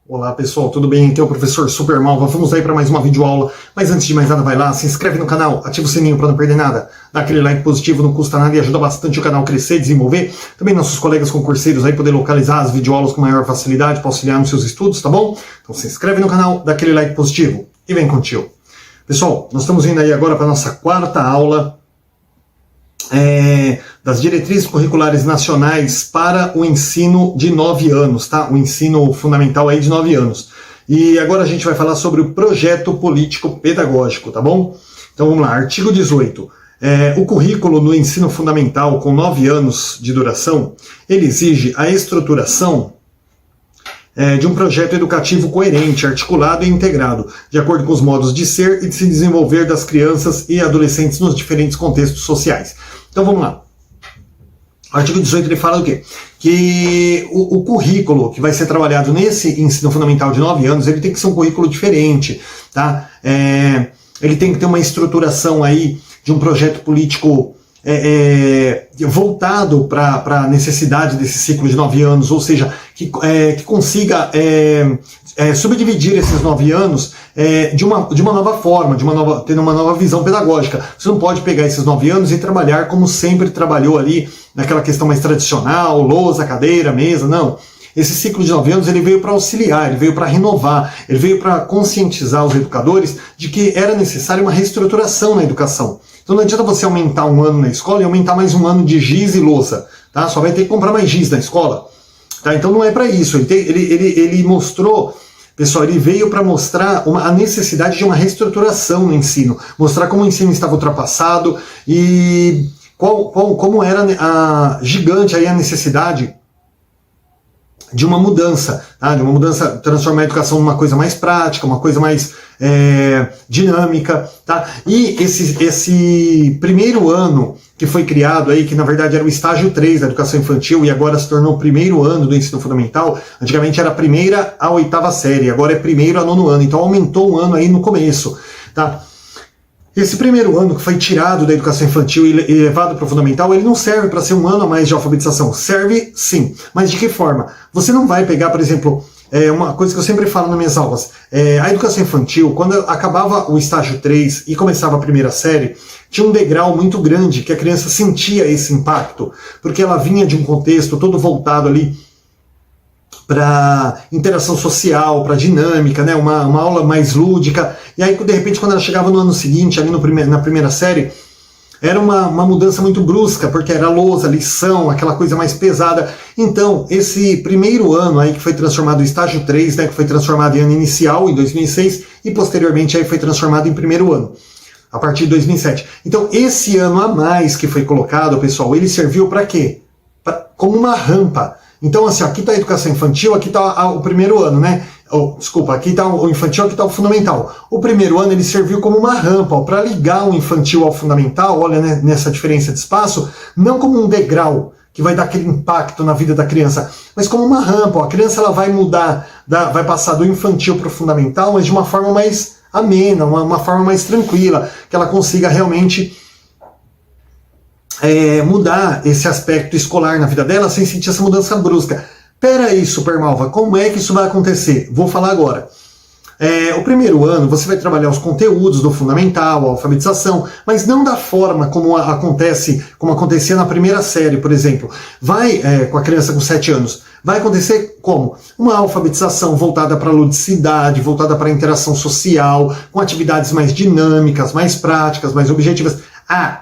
Olá pessoal, tudo bem? Aqui é o professor Super Malva. Vamos aí para mais uma videoaula, mas antes de mais nada vai lá, se inscreve no canal, ativa o sininho para não perder nada, dá aquele like positivo, não custa nada e ajuda bastante o canal a crescer e desenvolver. Também nossos colegas concurseiros aí poder localizar as videoaulas com maior facilidade para auxiliar nos seus estudos, tá bom? Então se inscreve no canal, dá aquele like positivo e vem contigo. Pessoal, nós estamos indo aí agora para a nossa quarta aula das diretrizes curriculares nacionais para o ensino de 9 anos, tá? O ensino fundamental aí de 9 anos. E agora a gente vai falar sobre o projeto político pedagógico, tá bom? Então vamos lá, artigo 18. O currículo no ensino fundamental com 9 anos de duração, ele exige a estruturação de um projeto educativo coerente, articulado e integrado, de acordo com os modos de ser e de se desenvolver das crianças e adolescentes nos diferentes contextos sociais. Então vamos lá. O artigo 18 ele fala do quê? Que o currículo que vai ser trabalhado nesse ensino fundamental de 9 anos, ele tem que ser um currículo diferente, tá? Ele tem que ter uma estruturação aí de um projeto político voltado para a necessidade desse ciclo de 9 anos, ou seja, que consiga subdividir esses 9 anos de uma nova forma, tendo uma nova visão pedagógica. Você não pode pegar esses 9 anos e trabalhar como sempre trabalhou ali, naquela questão mais tradicional, lousa, cadeira, mesa, não. Esse ciclo de 9 anos ele veio para auxiliar, ele veio para renovar, ele veio para conscientizar os educadores de que era necessária uma reestruturação na educação. Então não adianta você aumentar um ano na escola e aumentar mais um ano de giz e louça, tá? Só vai ter que comprar mais giz na escola, tá? Então não é para isso. Ele mostrou, pessoal, ele veio para mostrar a necessidade de uma reestruturação no ensino, mostrar como o ensino estava ultrapassado e como era gigante aí a necessidade de uma mudança, tá? De uma mudança, transformar a educação numa coisa mais prática, uma coisa mais dinâmica, tá? E esse primeiro ano que foi criado aí, que na verdade era o estágio 3 da educação infantil e agora se tornou o primeiro ano do ensino fundamental, antigamente era a primeira à 8ª série, agora é primeiro a 9º ano, então aumentou um ano aí no começo, tá? Esse primeiro ano que foi tirado da educação infantil e levado para o fundamental, ele não serve para ser um ano a mais de alfabetização. Serve sim, mas de que forma? Você não vai pegar, por exemplo, uma coisa que eu sempre falo nas minhas aulas, a educação infantil, quando acabava o estágio 3 e começava a primeira série, tinha um degrau muito grande que a criança sentia esse impacto, porque ela vinha de um contexto todo voltado ali para interação social, para dinâmica, né? Uma aula mais lúdica, e aí de repente quando ela chegava no ano seguinte, ali na primeira série, era uma mudança muito brusca, porque era lousa, lição, aquela coisa mais pesada. Então, esse primeiro ano aí que foi transformado em estágio 3, né, que foi transformado em ano inicial, em 2006, e posteriormente aí foi transformado em primeiro ano, a partir de 2007. Então, esse ano a mais que foi colocado, pessoal, ele serviu para quê? Como uma rampa. Então, assim, aqui está a educação infantil, aqui está o primeiro ano, né? Aqui está o infantil, aqui está o fundamental. O primeiro ano ele serviu como uma rampa para ligar o infantil ao fundamental, olha, né, nessa diferença de espaço, não como um degrau que vai dar aquele impacto na vida da criança, mas como uma rampa. A criança ela vai mudar, vai passar do infantil para o fundamental, mas de uma forma mais amena, uma forma mais tranquila, que ela consiga realmente mudar esse aspecto escolar na vida dela sem sentir essa mudança brusca. Pera aí, Super Malva, como é que isso vai acontecer? Vou falar agora. O primeiro ano você vai trabalhar os conteúdos do fundamental, a alfabetização, mas não da forma como acontecia na primeira série, por exemplo. Com a criança com 7 anos, vai acontecer como? Uma alfabetização voltada para a ludicidade, voltada para a interação social, com atividades mais dinâmicas, mais práticas, mais objetivas.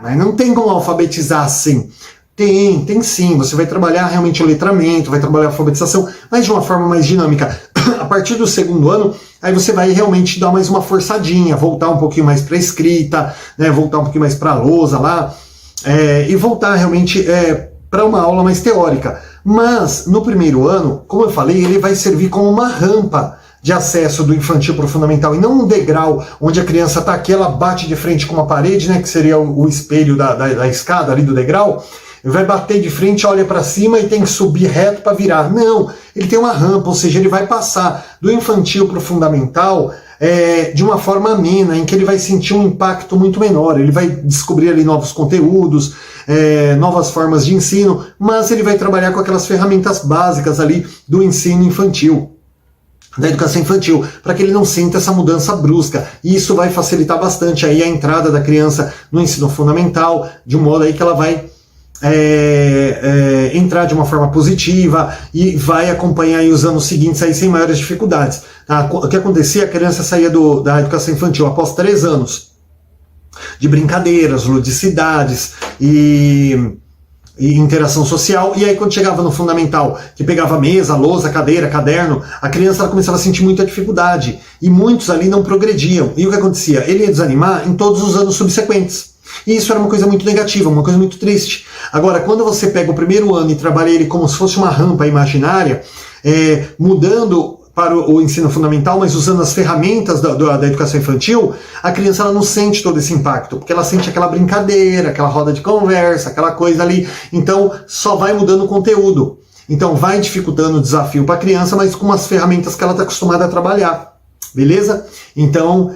Mas não tem como alfabetizar assim. Tem sim, você vai trabalhar realmente o letramento, vai trabalhar a alfabetização, mas de uma forma mais dinâmica. A partir do segundo ano, aí você vai realmente dar mais uma forçadinha, voltar um pouquinho mais para a escrita, né, voltar um pouquinho mais para a lousa lá, e voltar realmente para uma aula mais teórica. Mas no primeiro ano, como eu falei, ele vai servir como uma rampa de acesso do infantil para o fundamental, e não um degrau onde a criança está aqui, ela bate de frente com uma parede, né, que seria o espelho da escada ali do degrau, vai bater de frente, olha para cima e tem que subir reto para virar. Não, ele tem uma rampa, ou seja, ele vai passar do infantil para o fundamental de uma forma amena, em que ele vai sentir um impacto muito menor, ele vai descobrir ali novos conteúdos, novas formas de ensino, mas ele vai trabalhar com aquelas ferramentas básicas ali do ensino infantil. da educação infantil, para que ele não sinta essa mudança brusca. E isso vai facilitar bastante aí a entrada da criança no ensino fundamental, de um modo aí que ela vai entrar de uma forma positiva e vai acompanhar aí os anos seguintes aí sem maiores dificuldades. Tá? O que acontecia? A criança saía da educação infantil após 3 anos de brincadeiras, ludicidades e interação social, e aí quando chegava no fundamental, que pegava mesa, lousa, cadeira, caderno, a criança ela começava a sentir muita dificuldade, e muitos ali não progrediam. E o que acontecia? Ele ia desanimar em todos os anos subsequentes. E isso era uma coisa muito negativa, uma coisa muito triste. Agora, quando você pega o primeiro ano e trabalha ele como se fosse uma rampa imaginária, mudando para o ensino fundamental, mas usando as ferramentas da educação infantil, a criança ela não sente todo esse impacto, porque ela sente aquela brincadeira, aquela roda de conversa, aquela coisa ali. Então, só vai mudando o conteúdo. Então, vai dificultando o desafio para a criança, mas com as ferramentas que ela está acostumada a trabalhar. Beleza? Então,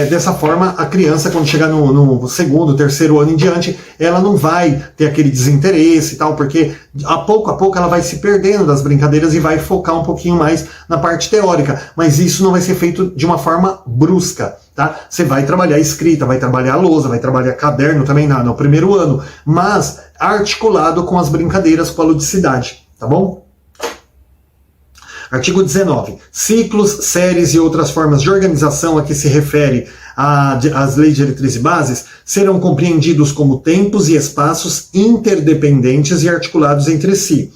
dessa forma, a criança, quando chegar no segundo, terceiro ano em diante, ela não vai ter aquele desinteresse e tal, porque a pouco ela vai se perdendo das brincadeiras e vai focar um pouquinho mais na parte teórica. Mas isso não vai ser feito de uma forma brusca, tá? Você vai trabalhar escrita, vai trabalhar lousa, vai trabalhar caderno também no primeiro ano, mas articulado com as brincadeiras, com a ludicidade, tá bom? Artigo 19. Ciclos, séries e outras formas de organização a que se refere às leis diretrizes e bases serão compreendidos como tempos e espaços interdependentes e articulados entre si,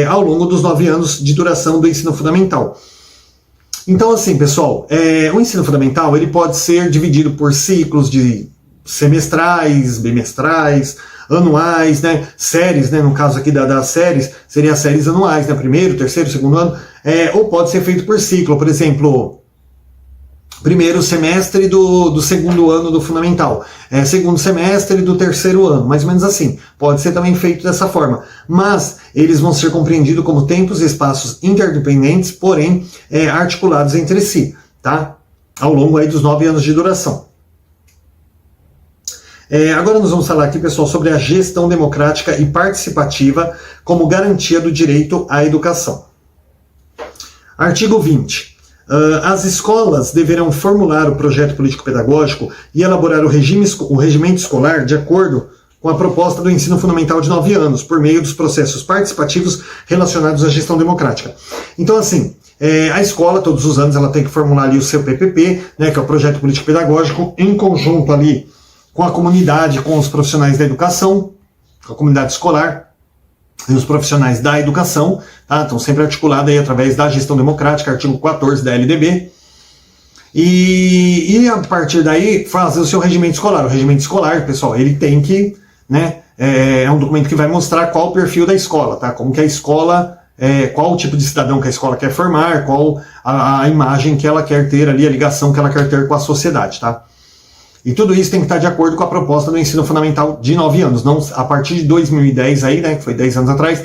ao longo dos 9 anos de duração do ensino fundamental. Então, assim, pessoal, o ensino fundamental ele pode ser dividido por ciclos de semestrais, bimestrais, anuais, né, séries, né, no caso aqui das séries, seriam as séries anuais, né, primeiro, terceiro, segundo ano, ou pode ser feito por ciclo, por exemplo, primeiro semestre do segundo ano do fundamental, segundo semestre do terceiro ano, mais ou menos assim, pode ser também feito dessa forma, mas eles vão ser compreendidos como tempos e espaços interdependentes, porém articulados entre si, tá, ao longo aí dos 9 anos de duração. Agora nós vamos falar aqui, pessoal, sobre a gestão democrática e participativa como garantia do direito à educação. Artigo 20. As escolas deverão formular o projeto político-pedagógico e elaborar o regimento escolar de acordo com a proposta do ensino fundamental de 9 anos, por meio dos processos participativos relacionados à gestão democrática. Então, assim, a escola, todos os anos, ela tem que formular ali o seu PPP, né, que é o projeto político-pedagógico, em conjunto ali com a comunidade, com os profissionais da educação, com a comunidade escolar e os profissionais da educação, tá? Estão sempre articulados aí através da gestão democrática, artigo 14 da LDB, e a partir daí fazer o seu regimento escolar. O regimento escolar, pessoal, ele tem que, né, é um documento que vai mostrar qual o perfil da escola, tá? Como que a escola, qual o tipo de cidadão que a escola quer formar, qual a imagem que ela quer ter ali, a ligação que ela quer ter com a sociedade, tá? E tudo isso tem que estar de acordo com a proposta do ensino fundamental de 9 anos. Não, a partir de 2010, aí, né, que foi 10 anos atrás,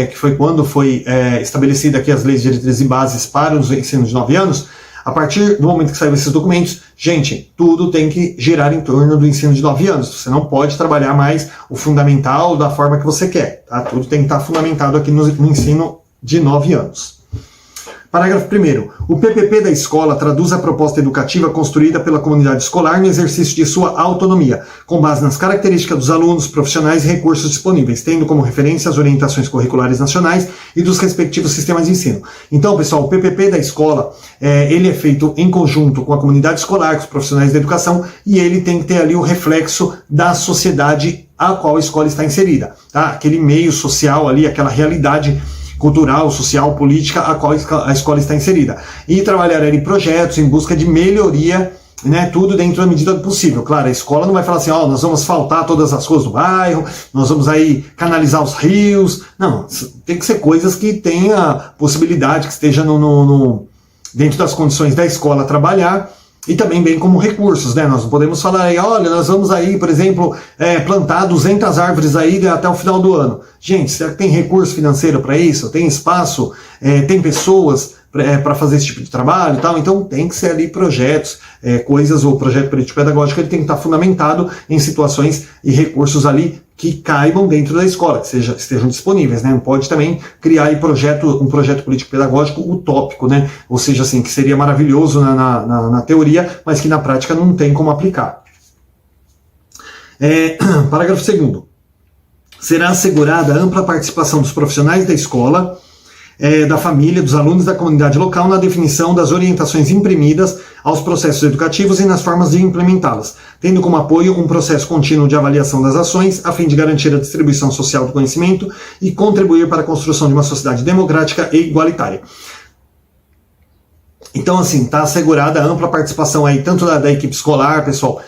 que foi quando foi estabelecida aqui as leis diretrizes e bases para os ensinos de 9 anos, a partir do momento que saíram esses documentos, gente, tudo tem que girar em torno do ensino de 9 anos. Você não pode trabalhar mais o fundamental da forma que você quer. Tá? Tudo tem que estar fundamentado aqui no ensino de 9 anos. Parágrafo 1º. O PPP da escola traduz a proposta educativa construída pela comunidade escolar no exercício de sua autonomia, com base nas características dos alunos, profissionais e recursos disponíveis, tendo como referência as orientações curriculares nacionais e dos respectivos sistemas de ensino. Então, pessoal, o PPP da escola, ele é feito em conjunto com a comunidade escolar, com os profissionais da educação, e ele tem que ter ali o reflexo da sociedade a qual a escola está inserida. Tá? Aquele meio social ali, aquela realidade cultural, social, política, a qual a escola está inserida. E trabalhar em projetos em busca de melhoria, né, tudo dentro da medida do possível. Claro, a escola não vai falar assim, nós vamos asfaltar todas as ruas do bairro, nós vamos aí canalizar os rios. Não, tem que ser coisas que tenha possibilidade, que esteja dentro das condições da escola trabalhar, e também bem como recursos, né? Nós não podemos falar aí, olha, nós vamos aí, por exemplo, plantar 200 árvores aí até o final do ano. Gente, será que tem recurso financeiro para isso? Tem espaço? Tem pessoas para fazer esse tipo de trabalho e tal? Então tem que ser ali projetos, coisas, o projeto político-pedagógico ele tem que estar fundamentado em situações e recursos ali que caibam dentro da escola, que estejam disponíveis, né? Não pode também criar aí um projeto político-pedagógico utópico, né? Ou seja, assim, que seria maravilhoso na teoria, mas que na prática não tem como aplicar. Parágrafo 2º. Será assegurada a ampla participação dos profissionais da escola, da família, dos alunos da comunidade local na definição das orientações imprimidas aos processos educativos e nas formas de implementá-las, tendo como apoio um processo contínuo de avaliação das ações, a fim de garantir a distribuição social do conhecimento e contribuir para a construção de uma sociedade democrática e igualitária. Então, assim, está assegurada a ampla participação aí, tanto da equipe escolar, pessoal,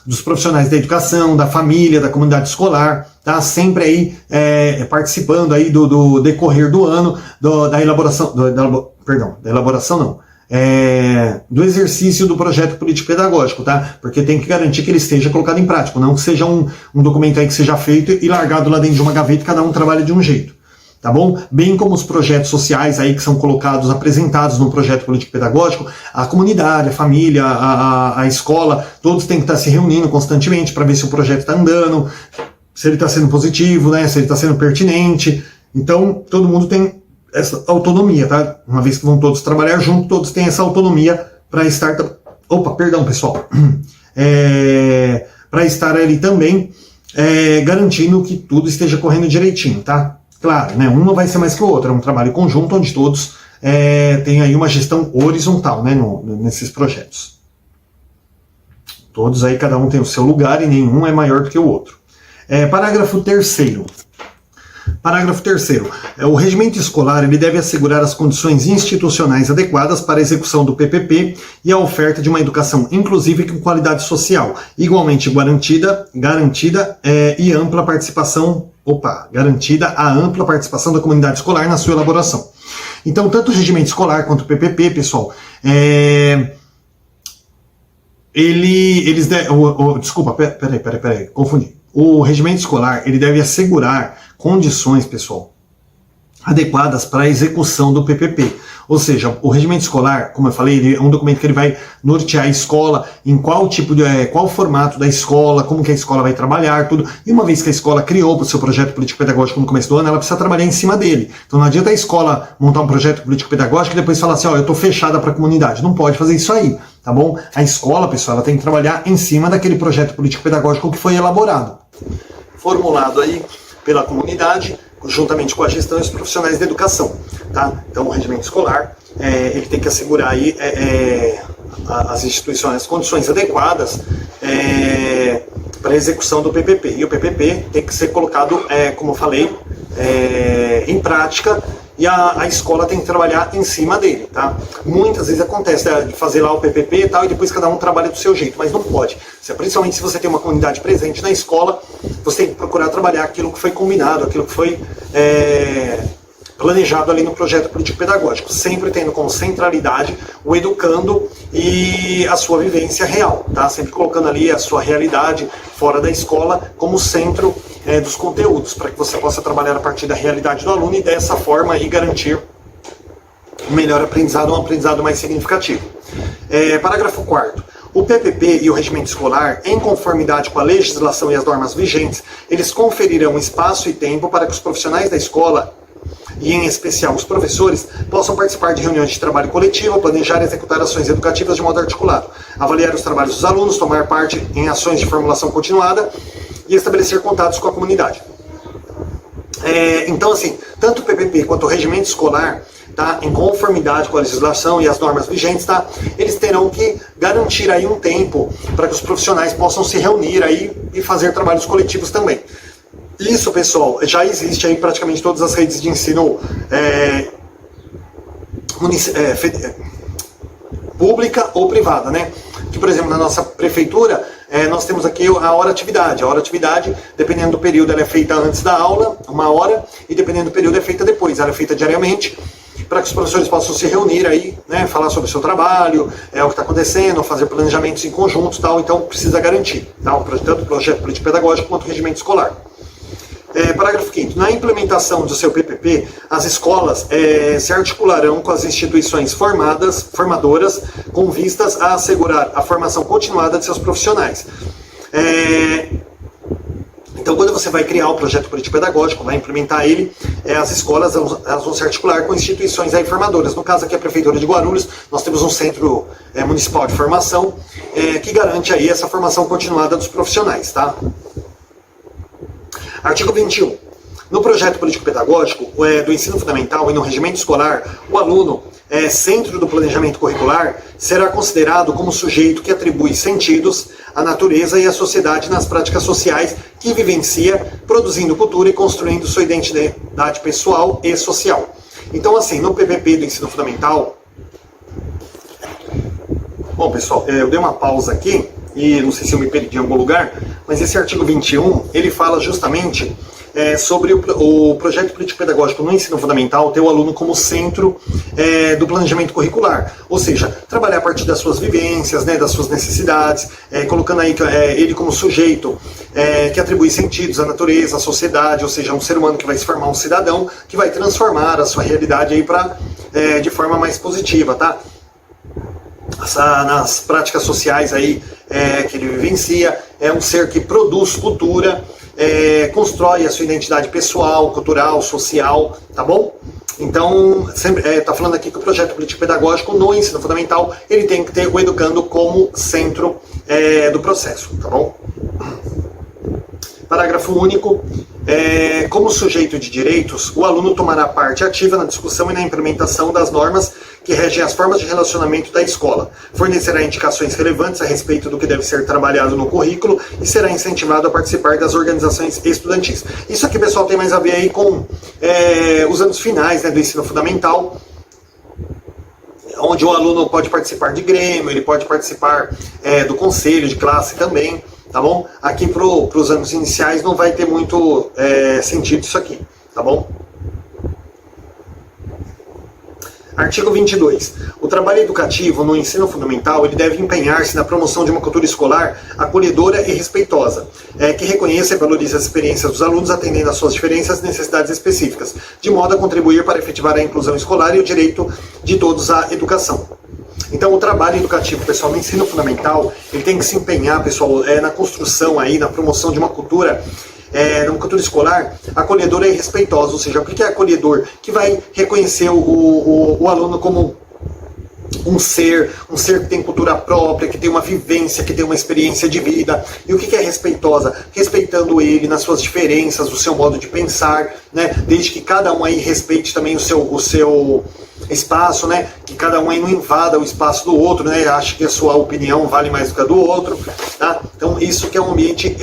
dos profissionais da educação, da família, da comunidade escolar, tá sempre aí participando aí do decorrer do ano, da elaboração, do exercício do projeto político-pedagógico, tá? Porque tem que garantir que ele esteja colocado em prática, não que seja um documento aí que seja feito e largado lá dentro de uma gaveta e cada um trabalha de um jeito. Tá bom? Bem como os projetos sociais aí que são colocados, apresentados no projeto político-pedagógico, a comunidade, a família, a escola, todos têm que estar se reunindo constantemente para ver se o projeto está andando, se ele está sendo positivo, né? Se ele está sendo pertinente. Então, todo mundo tem essa autonomia, tá? Uma vez que vão todos trabalhar junto, todos têm essa autonomia para estar... pessoal. Para estar ali também garantindo que tudo esteja correndo direitinho, tá? Claro, né? Um não vai ser mais que o outro, é um trabalho conjunto onde todos têm aí uma gestão horizontal, né? Nesses projetos. Todos aí, cada um tem o seu lugar e nenhum é maior do que o outro. Parágrafo 3º. Parágrafo 3º. O regimento escolar ele deve assegurar as condições institucionais adequadas para a execução do PPP e a oferta de uma educação inclusiva e com qualidade social, igualmente garantida e ampla participação, garantida a ampla participação da comunidade escolar na sua elaboração. Então, tanto o regimento escolar quanto o PPP, pessoal, confundi. O regimento escolar ele deve assegurar condições, pessoal, adequadas para a execução do PPP. Ou seja, o regimento escolar, como eu falei, ele é um documento que ele vai nortear a escola em qual formato da escola, como que a escola vai trabalhar, tudo. E uma vez que a escola criou o seu projeto político-pedagógico no começo do ano, ela precisa trabalhar em cima dele. Então não adianta a escola montar um projeto político-pedagógico e depois falar assim, eu estou fechada para a comunidade. Não pode fazer isso aí, tá bom? A escola, pessoal, ela tem que trabalhar em cima daquele projeto político-pedagógico que foi elaborado, formulado aí pela comunidade, juntamente com a gestão e os profissionais da educação, tá? Então o regimento escolar, ele tem que assegurar aí as instituições, as condições adequadas para a execução do PPP. E o PPP tem que ser colocado, como eu falei, em prática, e a escola tem que trabalhar em cima dele, tá? Muitas vezes acontece de fazer lá o PPP e tal, e depois cada um trabalha do seu jeito, mas não pode. Principalmente se você tem uma comunidade presente na escola, você tem que procurar trabalhar aquilo que foi combinado, aquilo que foi planejado ali no projeto político-pedagógico, sempre tendo como centralidade o educando e a sua vivência real, tá? Sempre colocando ali a sua realidade fora da escola como centro dos conteúdos, para que você possa trabalhar a partir da realidade do aluno e dessa forma aí garantir um melhor aprendizado, um aprendizado mais significativo. Parágrafo 4º. O PPP e o regimento escolar, em conformidade com a legislação e as normas vigentes, eles conferirão espaço e tempo para que os profissionais da escola, e em especial os professores, possam participar de reuniões de trabalho coletivo, planejar e executar ações educativas de modo articulado, avaliar os trabalhos dos alunos, tomar parte em ações de formulação continuada e estabelecer contatos com a comunidade. Então, assim, tanto o PPP quanto o regimento escolar, tá, em conformidade com a legislação e as normas vigentes, tá, eles terão que garantir aí um tempo para que os profissionais possam se reunir aí e fazer trabalhos coletivos também. Isso, pessoal, já existe aí em praticamente todas as redes de ensino pública ou privada, né? Que, por exemplo, na nossa prefeitura, nós temos aqui a hora-atividade. A hora-atividade, dependendo do período, ela é feita antes da aula, 1 hora, e dependendo do período, é feita depois. Ela é feita diariamente, para que os professores possam se reunir aí, né, falar sobre o seu trabalho, o que está acontecendo, fazer planejamentos em conjunto, tal. Então, precisa garantir, tá? Tanto o projeto político-pedagógico quanto o regimento escolar. Parágrafo 5º. Na implementação do seu PPP, as escolas se articularão com as instituições formadoras com vistas a assegurar a formação continuada de seus profissionais. Então, quando você vai criar o projeto político-pedagógico, vai implementar ele, as escolas elas vão se articular com instituições aí formadoras. No caso aqui, a Prefeitura de Guarulhos, nós temos um centro municipal de formação que garante aí essa formação continuada dos profissionais, tá? Artigo 21. No projeto político-pedagógico do ensino fundamental e no regimento escolar, o aluno, centro do planejamento curricular, será considerado como sujeito que atribui sentidos à natureza e à sociedade nas práticas sociais que vivencia, produzindo cultura e construindo sua identidade pessoal e social. Então, assim, no PPP do ensino fundamental... Bom, pessoal, eu dei uma pausa aqui, e não sei se eu me perdi em algum lugar, mas esse artigo 21, ele fala justamente sobre o projeto político-pedagógico no ensino fundamental ter o aluno como centro do planejamento curricular, ou seja, trabalhar a partir das suas vivências, das suas necessidades, colocando aí ele como sujeito que atribui sentidos à natureza, à sociedade, ou seja, um ser humano que vai se formar um cidadão que vai transformar a sua realidade aí de forma mais positiva, tá? Nas práticas sociais aí que ele vivencia, é um ser que produz cultura, constrói a sua identidade pessoal, cultural, social, tá bom? Então, está falando aqui que o projeto político-pedagógico no ensino fundamental, ele tem que ter o educando como centro do processo, tá bom? Parágrafo único. Como sujeito de direitos, o aluno tomará parte ativa na discussão e na implementação das normas que regem as formas de relacionamento da escola, fornecerá indicações relevantes a respeito do que deve ser trabalhado no currículo e será incentivado a participar das organizações estudantis. Isso aqui, pessoal, tem mais a ver aí com os anos finais do ensino fundamental, onde o aluno pode participar de grêmio, ele pode participar do conselho de classe também, tá bom? Aqui para os anos iniciais não vai ter muito sentido isso aqui, tá bom? Artigo 22. O trabalho educativo no ensino fundamental ele deve empenhar-se na promoção de uma cultura escolar acolhedora e respeitosa, que reconheça e valorize as experiências dos alunos atendendo às suas diferenças e necessidades específicas, de modo a contribuir para efetivar a inclusão escolar e o direito de todos à educação. Então, o trabalho educativo, pessoal, no ensino fundamental, ele tem que se empenhar, pessoal, na construção aí, na promoção de uma cultura escolar acolhedora e respeitosa. Ou seja, o que é acolhedor? Que vai reconhecer o aluno como um ser que tem cultura própria, que tem uma vivência, que tem uma experiência de vida. E o que é respeitosa? Respeitando ele nas suas diferenças, o seu modo de pensar, desde que cada um aí respeite também o seu espaço, que cada um aí não invada o espaço do outro, acha que a sua opinião vale mais do que a do outro, tá? Então isso que é um ambiente,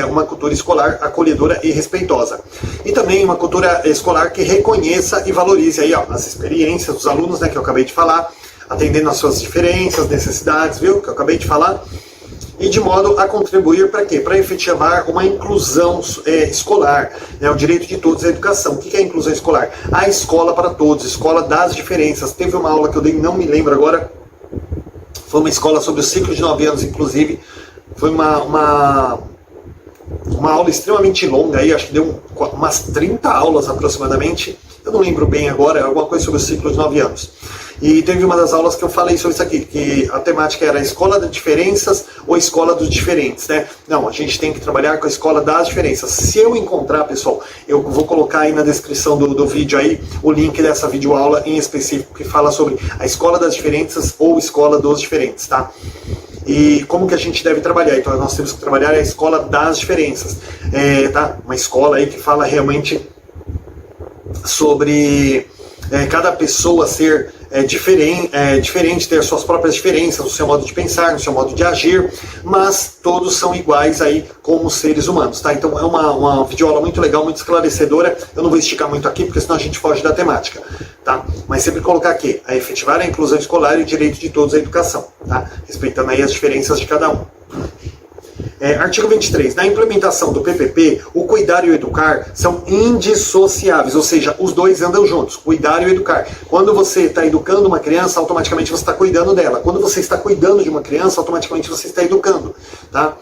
uma cultura escolar acolhedora e respeitosa. E também uma cultura escolar que reconheça e valorize aí, as experiências dos alunos, que eu acabei de falar, atendendo às suas diferenças, necessidades, viu, que eu acabei de falar, e de modo a contribuir para quê? Para efetivar uma inclusão escolar, o direito de todos à educação. O que é a inclusão escolar? A escola para todos, escola das diferenças. Teve uma aula que eu dei, não me lembro agora, foi uma escola sobre o ciclo de 9 anos, inclusive, foi uma aula extremamente longa, aí, acho que deu umas 30 aulas aproximadamente, eu não lembro bem agora, alguma coisa sobre o ciclo de 9 anos. E teve uma das aulas que eu falei sobre isso aqui, que a temática era a escola das diferenças ou a escola dos diferentes, Não, a gente tem que trabalhar com a escola das diferenças. Se eu encontrar, pessoal, eu vou colocar aí na descrição do vídeo aí o link dessa videoaula em específico que fala sobre a escola das diferenças ou escola dos diferentes, tá? E como que a gente deve trabalhar? Então nós temos que trabalhar a escola das diferenças, tá? Uma escola aí que fala realmente sobre cada pessoa ser diferente, ter suas próprias diferenças no seu modo de pensar, no seu modo de agir, mas todos são iguais aí como seres humanos, tá? Então é uma videoaula muito legal, muito esclarecedora. Eu não vou esticar muito aqui, porque senão a gente foge da temática, tá? Mas sempre colocar aqui, a efetivar a inclusão escolar e o direito de todos à educação, tá? Respeitando aí as diferenças de cada um. Artigo 23. Na implementação do PPP, o cuidar e o educar são indissociáveis, ou seja, os dois andam juntos, cuidar e o educar. Quando você está educando uma criança, automaticamente você está cuidando dela. Quando você está cuidando de uma criança, automaticamente você está educando, tá?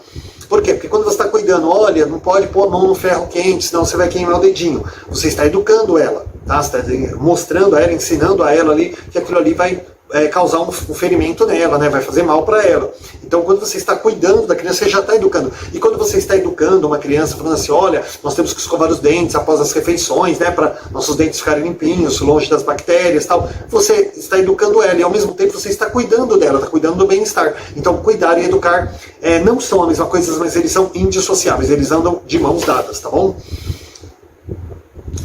Por quê? Porque quando você está cuidando, olha, não pode pôr a mão no ferro quente, senão você vai queimar o dedinho. Você está educando ela, tá? Você está mostrando a ela, ensinando a ela ali que aquilo ali vai causar um ferimento nela, né? Vai fazer mal para ela. Então, quando você está cuidando da criança, você já está educando. E quando você está educando uma criança, falando assim, olha, nós temos que escovar os dentes após as refeições, né? Para nossos dentes ficarem limpinhos, longe das bactérias, tal. Você está educando ela e, ao mesmo tempo, você está cuidando dela, está cuidando do bem-estar. Então, cuidar e educar não são a mesma coisa, mas eles são indissociáveis. Eles andam de mãos dadas, tá bom?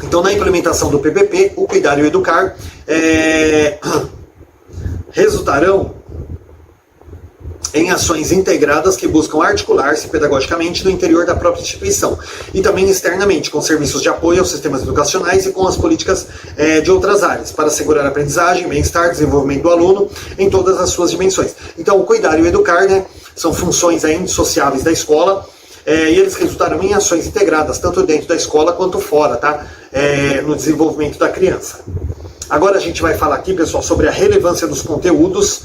Então, na implementação do PPP, o cuidar e o educar resultarão em ações integradas que buscam articular-se pedagogicamente no interior da própria instituição e também externamente, com serviços de apoio aos sistemas educacionais e com as políticas de outras áreas, para assegurar a aprendizagem, bem-estar, desenvolvimento do aluno em todas as suas dimensões. Então, o cuidar e o educar, né, são funções indissociáveis da escola, e eles resultarão em ações integradas, tanto dentro da escola quanto fora, tá? No desenvolvimento da criança. Agora a gente vai falar aqui, pessoal, sobre a relevância dos conteúdos,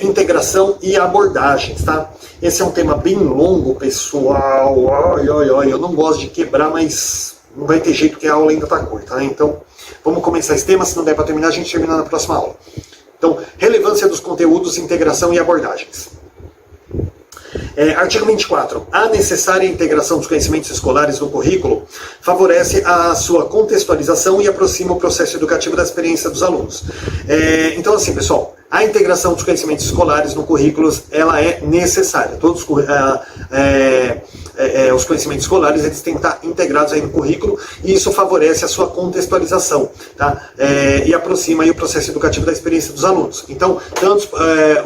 integração e abordagens, tá? Esse é um tema bem longo, pessoal. Eu não gosto de quebrar, mas não vai ter jeito porque a aula ainda está curta, né? Então, vamos começar esse tema, se não der para terminar, a gente termina na próxima aula. Então, relevância dos conteúdos, integração e abordagens. Artigo 24. A necessária integração dos conhecimentos escolares no currículo favorece a sua contextualização e aproxima o processo educativo da experiência dos alunos. Então, assim, pessoal, a integração dos conhecimentos escolares no currículo, ela é necessária. Todos os conhecimentos escolares, eles têm que estar integrados aí no currículo, e isso favorece a sua contextualização, tá? E aproxima aí o processo educativo da experiência dos alunos. Então, tanto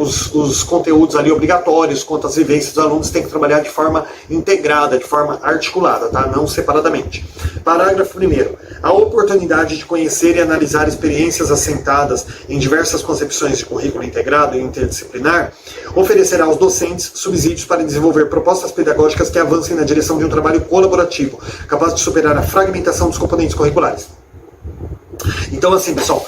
os conteúdos ali obrigatórios quanto as vivências dos alunos têm que trabalhar de forma integrada, de forma articulada, tá? Não separadamente. Parágrafo 1º. A oportunidade de conhecer e analisar experiências assentadas em diversas concepções de currículo integrado e interdisciplinar oferecerá aos docentes subsídios para desenvolver propostas pedagógicas que avancem na direção de um trabalho colaborativo, capaz de superar a fragmentação dos componentes curriculares. Então, assim, pessoal,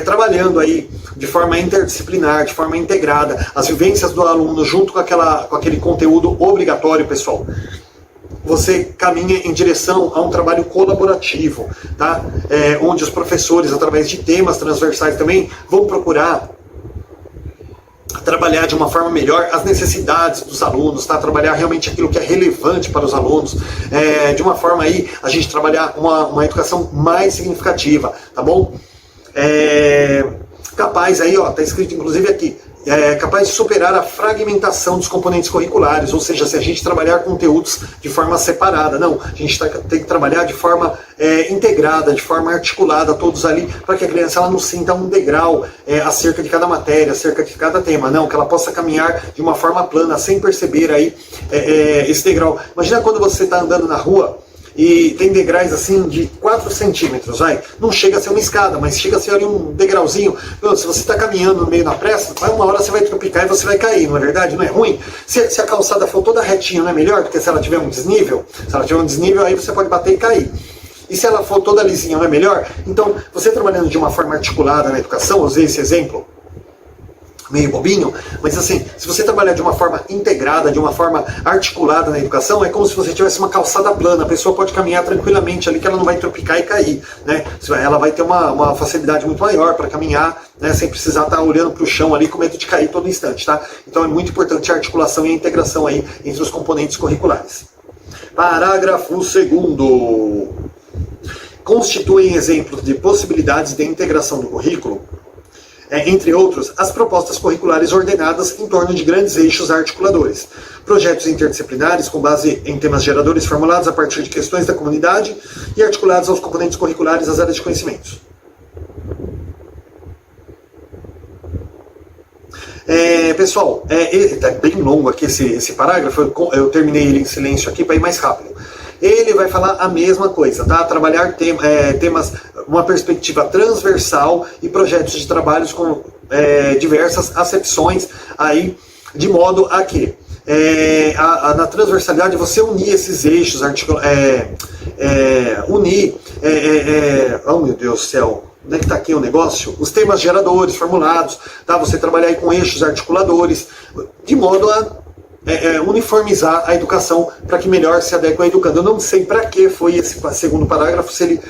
trabalhando aí de forma interdisciplinar, de forma integrada, as vivências do aluno junto com aquele conteúdo obrigatório, pessoal, você caminha em direção a um trabalho colaborativo, tá? Onde os professores, através de temas transversais também, vão procurar trabalhar de uma forma melhor as necessidades dos alunos, tá? Trabalhar realmente aquilo que é relevante para os alunos, de uma forma aí a gente trabalhar uma educação mais significativa, tá bom? Capaz aí, ó, tá escrito inclusive aqui, capaz de superar a fragmentação dos componentes curriculares, ou seja, se a gente trabalhar conteúdos de forma separada, não, a gente tem que trabalhar de forma integrada, de forma articulada, todos ali, para que a criança ela não sinta um degrau acerca de cada matéria, acerca de cada tema, não, que ela possa caminhar de uma forma plana, sem perceber aí esse degrau. Imagina quando você está andando na rua, e tem degraus assim de 4 centímetros, vai. Não chega a ser uma escada, mas chega a ser ali um degrauzinho. Pronto, se você está caminhando no meio da pressa, uma hora você vai tropicar e você vai cair, não é verdade? Não é ruim? Se a calçada for toda retinha, não é melhor? Porque se ela tiver um desnível, aí você pode bater e cair. E se ela for toda lisinha, não é melhor? Então, você trabalhando de uma forma articulada na educação, eu usei esse exemplo, meio bobinho, mas assim, se você trabalhar de uma forma integrada, de uma forma articulada na educação, é como se você tivesse uma calçada plana, a pessoa pode caminhar tranquilamente ali, que ela não vai tropicar e cair, né? Ela vai ter uma facilidade muito maior para caminhar, né, sem precisar estar olhando para o chão ali com medo de cair todo instante, tá? Então é muito importante a articulação e a integração aí entre os componentes curriculares. Parágrafo 2º. Constituem exemplos de possibilidades de integração do currículo, entre outros, as propostas curriculares ordenadas em torno de grandes eixos articuladores, projetos interdisciplinares com base em temas geradores formulados a partir de questões da comunidade e articulados aos componentes curriculares das áreas de conhecimentos. Pessoal, tá bem longo aqui esse parágrafo, eu terminei ele em silêncio aqui para ir mais rápido. Ele vai falar a mesma coisa, tá? Trabalhar temas, uma perspectiva transversal e projetos de trabalhos com diversas acepções aí, de modo a que na transversalidade você unir esses eixos, oh meu Deus do céu, onde é que está aqui o negócio? Os temas geradores formulados, tá? Você trabalhar aí com eixos articuladores, de modo a uniformizar a educação para que melhor se adeque ao educando. Eu não sei para que foi esse segundo parágrafo, se ele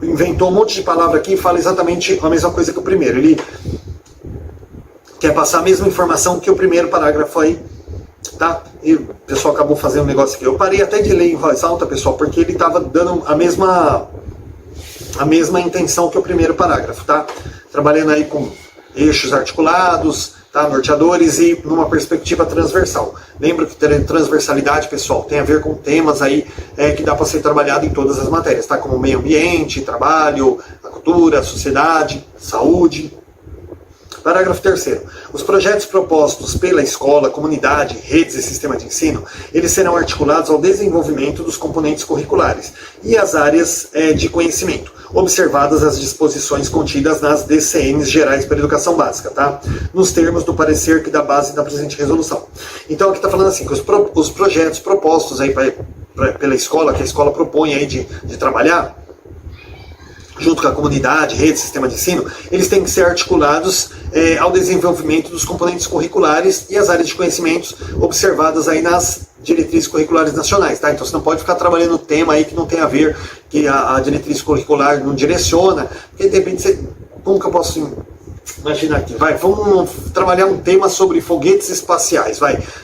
inventou um monte de palavra aqui e fala exatamente a mesma coisa que o primeiro. Ele quer passar a mesma informação que o primeiro parágrafo aí, tá? E o pessoal acabou fazendo um negócio aqui. Eu parei até de ler em voz alta, pessoal, porque ele estava dando a mesma intenção que o primeiro parágrafo, tá? Trabalhando aí com eixos articulados, tá? Norteadores e numa perspectiva transversal. Lembra que transversalidade, pessoal, tem a ver com temas aí que dá para ser trabalhado em todas as matérias, tá? Como meio ambiente, trabalho, a cultura, a sociedade, saúde. Parágrafo 3º. Os projetos propostos pela escola, comunidade, redes e sistema de ensino, eles serão articulados ao desenvolvimento dos componentes curriculares e as áreas de conhecimento, observadas as disposições contidas nas DCNs gerais para a educação básica, tá? Nos termos do parecer que dá base da presente resolução. Então aqui está falando assim, que os projetos propostos aí pela escola, que a escola propõe aí de trabalhar, junto com a comunidade, rede, sistema de ensino, eles têm que ser articulados ao desenvolvimento dos componentes curriculares e as áreas de conhecimentos observadas aí nas diretrizes curriculares nacionais, tá? Então você não pode ficar trabalhando tema aí que não tem a ver, que a diretriz curricular não direciona, porque de repente você, como que eu posso imaginar aqui? Vamos trabalhar um tema sobre foguetes espaciais,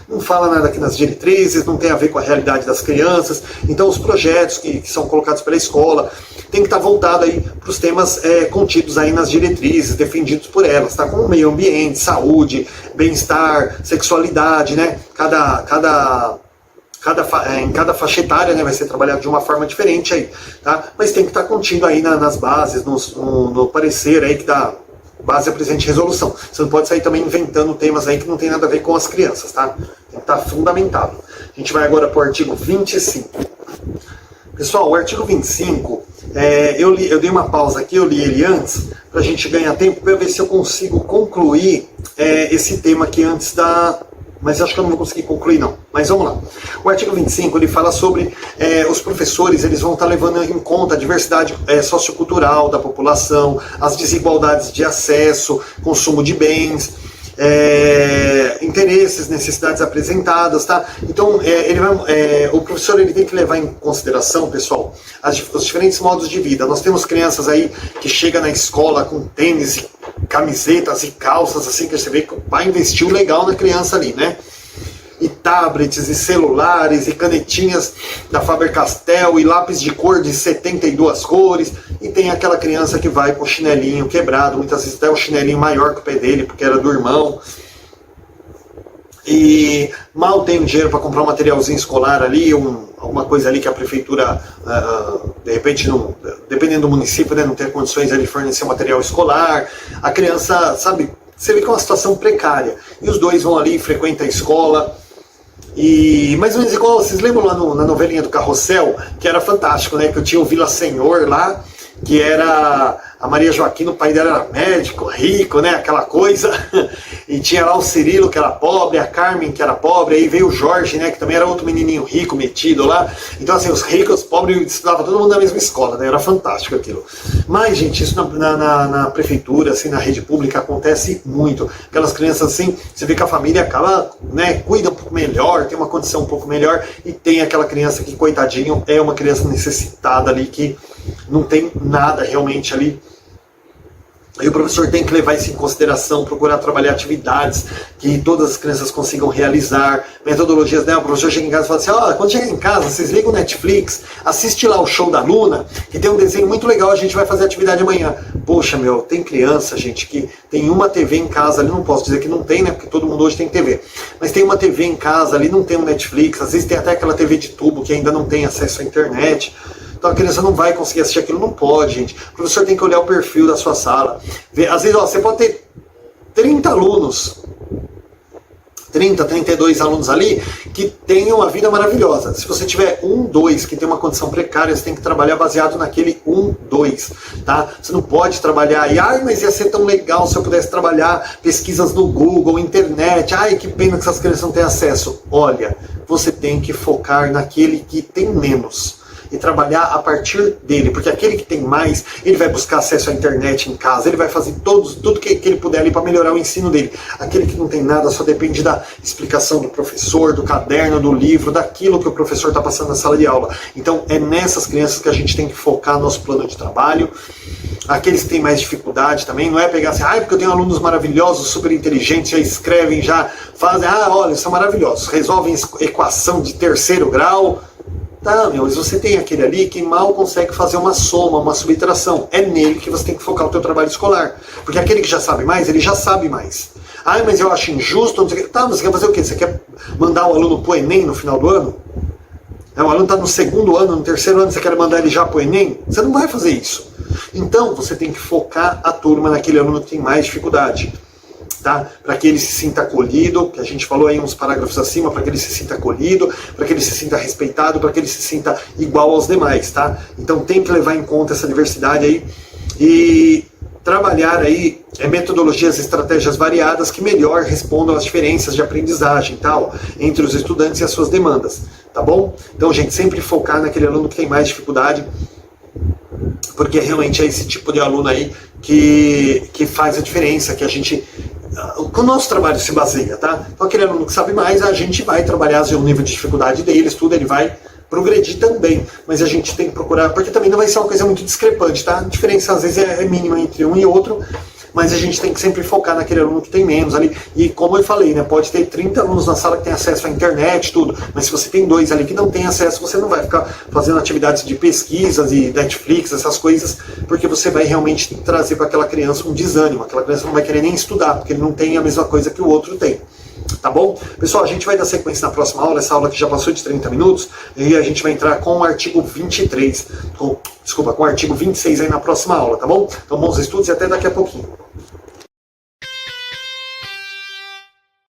não fala nada aqui nas diretrizes, não tem a ver com a realidade das crianças, então os projetos que são colocados pela escola tem que estar voltado aí para os temas contidos aí nas diretrizes, defendidos por elas, tá? Como meio ambiente, saúde, bem-estar, sexualidade, né? Em cada faixa etária, né, vai ser trabalhado de uma forma diferente aí, tá? Mas tem que estar contido aí nas bases, no parecer aí que dá base à presente resolução. Você não pode sair também inventando temas aí que não tem nada a ver com as crianças, tá? Tem que estar fundamentado. A gente vai agora para o artigo 25. Pessoal, o artigo 25, eu dei uma pausa aqui, eu li ele antes, para a gente ganhar tempo, para ver se eu consigo concluir esse tema aqui antes da... Mas acho que eu não vou conseguir concluir não. Mas vamos lá. O artigo 25, ele fala sobre os professores, eles vão estar levando em conta a diversidade sociocultural da população, as desigualdades de acesso, consumo de bens, interesses, necessidades apresentadas, tá? Então, o professor ele tem que levar em consideração, pessoal, os diferentes modos de vida. Nós temos crianças aí que chegam na escola com tênis, e camisetas e calças, assim, que você vê que o pai investiu legal na criança ali, né? E tablets, e celulares, e canetinhas da Faber-Castell, e lápis de cor de 72 cores, e tem aquela criança que vai com o chinelinho quebrado, muitas vezes até o chinelinho maior que o pé dele, porque era do irmão, e mal tem o dinheiro para comprar um materialzinho escolar ali, alguma coisa ali que a prefeitura, de repente, dependendo do município, né, não tem condições de fornecer material escolar, a criança, sabe, você vê que é uma situação precária, e os dois vão ali e frequentam a escola, e mais ou menos igual, vocês lembram lá na novelinha do Carrossel, que era fantástico, né? Que eu tinha o Vila Senhor lá, que era a Maria Joaquina, o pai dela era médico, rico, né? Aquela coisa. E tinha lá o Cirilo, que era pobre, a Carmen, que era pobre, aí veio o Jorge, né? Que também era outro menininho rico, metido lá. Então, assim, os ricos, os pobres, estudavam todo mundo na mesma escola, né? Era fantástico aquilo. Mas, gente, isso na prefeitura, assim, na rede pública, acontece muito. Aquelas crianças, assim, você vê que a família acaba, né? Cuida um pouco melhor, tem uma condição um pouco melhor, e tem aquela criança que, coitadinho, é uma criança necessitada ali, que não tem nada realmente ali. E o professor tem que levar isso em consideração, procurar trabalhar atividades que todas as crianças consigam realizar, metodologias, né? O professor chega em casa e fala assim, quando chegar em casa, vocês ligam o Netflix, assiste lá o show da Luna, que tem um desenho muito legal, a gente vai fazer atividade amanhã. Poxa, tem criança, gente, que tem uma TV em casa ali, não posso dizer que não tem, né? Porque todo mundo hoje tem TV. Mas tem uma TV em casa ali, não tem um Netflix, às vezes tem até aquela TV de tubo que ainda não tem acesso à internet. Então a criança não vai conseguir assistir aquilo, não pode, gente. O professor tem que olhar o perfil da sua sala. Às vezes, você pode ter 30 alunos, 32 alunos ali, que tenham uma vida maravilhosa. Se você tiver 1, 2 que tem uma condição precária, você tem que trabalhar baseado naquele 1, 2, tá? Você não pode trabalhar mas ia ser tão legal se eu pudesse trabalhar pesquisas no Google, internet, que pena que essas crianças não têm acesso. Olha, você tem que focar naquele que tem menos. e trabalhar a partir dele, porque aquele que tem mais, ele vai buscar acesso à internet em casa, ele vai fazer tudo que ele puder ali para melhorar o ensino dele. Aquele que não tem nada só depende da explicação do professor, do caderno, do livro, daquilo que o professor está passando na sala de aula. Então é nessas crianças que a gente tem que focar nosso plano de trabalho. Aqueles que têm mais dificuldade também, não é pegar assim, porque eu tenho alunos maravilhosos, super inteligentes, já escrevem, já fazem, olha, são maravilhosos, resolvem equação de terceiro grau. Tá, mas você tem aquele ali que mal consegue fazer uma soma, uma subtração. É nele que você tem que focar o teu trabalho escolar. Porque aquele que já sabe mais, ele já sabe mais. Mas eu acho injusto, não sei o quê. Tá, mas você quer fazer o quê? Você quer mandar o aluno pro Enem no final do ano? O aluno está no segundo ano, no terceiro ano, você quer mandar ele já pro Enem? Você não vai fazer isso. Então, você tem que focar a turma naquele aluno que tem mais dificuldade. Tá? Para que ele se sinta acolhido, que a gente falou aí uns parágrafos acima, para que ele se sinta acolhido, para que ele se sinta respeitado, para que ele se sinta igual aos demais, tá? Então tem que levar em conta essa diversidade aí e trabalhar aí metodologias e estratégias variadas que melhor respondam às diferenças de aprendizagem tal, entre os estudantes e as suas demandas, tá bom? Então, gente, sempre focar naquele aluno que tem mais dificuldade, porque realmente é esse tipo de aluno aí que faz a diferença, que a gente... O nosso trabalho se baseia, tá? Então aquele aluno que sabe mais, a gente vai trabalhar o nível de dificuldade dele, tudo, ele vai progredir também, mas a gente tem que procurar, porque também não vai ser uma coisa muito discrepante, tá? A diferença às vezes é mínima entre um e outro, mas a gente tem que sempre focar naquele aluno que tem menos ali, e como eu falei, né, pode ter 30 alunos na sala que tem acesso à internet, tudo, mas se você tem 2 ali que não tem acesso, você não vai ficar fazendo atividades de pesquisas e Netflix, essas coisas, porque você vai realmente trazer para aquela criança um desânimo, aquela criança não vai querer nem estudar, porque ele não tem a mesma coisa que o outro tem. Tá bom? Pessoal, a gente vai dar sequência na próxima aula, essa aula que já passou de 30 minutos, e a gente vai entrar com o artigo 23, com o artigo 26 aí na próxima aula, tá bom? Então, bons estudos e até daqui a pouquinho.